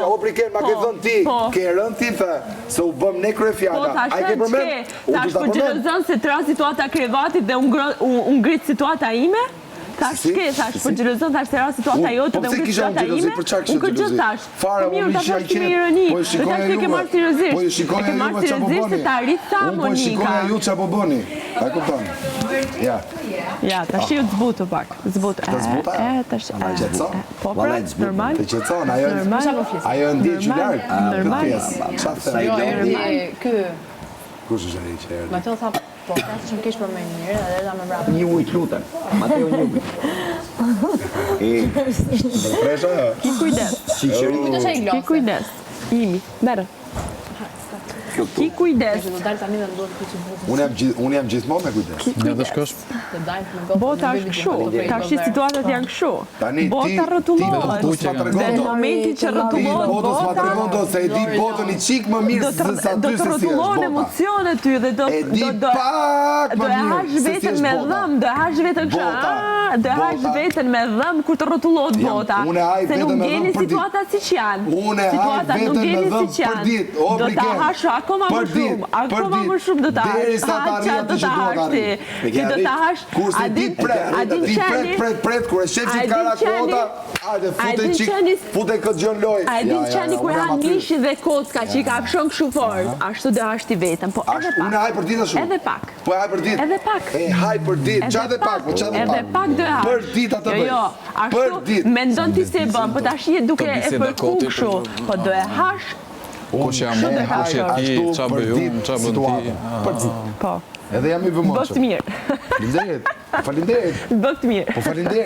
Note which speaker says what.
Speaker 1: o priken, ma ke thënë ti, ke rënë ti thë, se u bëm ne krye fjalla. A i ke përmen?
Speaker 2: Tash po gjelozën se tra situata krevatit dhe unë ngrit situata ime? Tash shke, tash po gjelozën, tash se ra situata jote dhe unë ngrit situata ime? Unë këtë gjithë tash. Po mirë, tash është kime ironi. Dhe tash ke marrë seriozisht.
Speaker 1: Po e shikoja ju me qa po bëni.
Speaker 2: Se ta rritë sa,
Speaker 1: Monika. Unë po shikoja ju qa po bëni. A kupton? Ja.
Speaker 2: Ja, tash ju të zbutu pak. Zbutu.
Speaker 1: Të zbuta?
Speaker 2: Tash.
Speaker 1: A i qetëson?
Speaker 2: Po pra, normal.
Speaker 1: Të qetëson, ajo ndi që lartë.
Speaker 2: Normal.
Speaker 1: Kush është ai që erdhi?
Speaker 3: Mateo tha, po, flasë shumë keq për me njërë, dhe erdha me brapë.
Speaker 4: Një ujtë lutën. Mateo një ujtë.
Speaker 1: Presha, jo?
Speaker 2: Ki kujdes. Ki kujdes. Imi, merë. Ki kujdes.
Speaker 3: Do dalë tani dhe ndohet këtë që
Speaker 1: Unë jam gjithmonë me kujdes.
Speaker 5: Ja të shkosh.
Speaker 3: të dalë me gofë.
Speaker 2: Bota është këshu, tash situatat janë këshu. Bota rrotullohet. Dhe në momentin që rrotullohet
Speaker 1: botës ma tregondo se e di botën i qik më mirë se sa ty se si është
Speaker 2: rrotullohen
Speaker 1: bota.
Speaker 2: emocionet ty dhe do
Speaker 1: E di pak më
Speaker 2: e hash
Speaker 1: mirë se si
Speaker 2: veten
Speaker 1: është
Speaker 2: me
Speaker 1: bota.
Speaker 2: dhëm, do e hash veten kështu, do e hash veten me dhëm kur të rrotullohet bota.
Speaker 1: Unë e haj
Speaker 2: Se
Speaker 1: veten
Speaker 2: nuk
Speaker 1: me
Speaker 2: gjeni
Speaker 1: dhëm për ditë.
Speaker 2: situatat siç janë.
Speaker 1: Unë e haj
Speaker 2: Situatat nuk
Speaker 1: veten me
Speaker 2: gjeni
Speaker 1: dhëm
Speaker 2: siç
Speaker 1: për
Speaker 2: janë.
Speaker 1: ditë, o
Speaker 2: Do ta
Speaker 1: brigen.
Speaker 2: hash akoma më shumë, akoma më shumë do ta hash.
Speaker 1: Derisa të arrijë aty që duhet të arrijë.
Speaker 2: Ti do ta hash.
Speaker 1: Kurse ti pret, kur e shef që ka rakota, hajde fute këtë gjën loj.
Speaker 2: A e din qeni kur ha mishi dhe kocka që i ka pshon kështu fort, ashtu do hash ti vetën, po edhe pak.
Speaker 1: Unë e haj për ditë ashtu.
Speaker 2: Edhe pak.
Speaker 1: Po e haj për ditë.
Speaker 2: Edhe pak.
Speaker 1: E haj për ditë, qa dhe pak, po qa dhe pak.
Speaker 2: Edhe pak do e hash.
Speaker 1: Për ditë atë bëj.
Speaker 2: Jo, ashtu mendon ti se e bën, po tash je duke e përku kështu, po do e hash.
Speaker 5: Kush jam unë, kush je ti, qa bëj unë, qa bën ti.
Speaker 1: Për ditë.
Speaker 2: Po.
Speaker 1: Edhe jam i vëmëshëm.
Speaker 2: Bëft mirë.
Speaker 1: Falinderit.
Speaker 2: Bëft mirë.
Speaker 1: Po falinderit.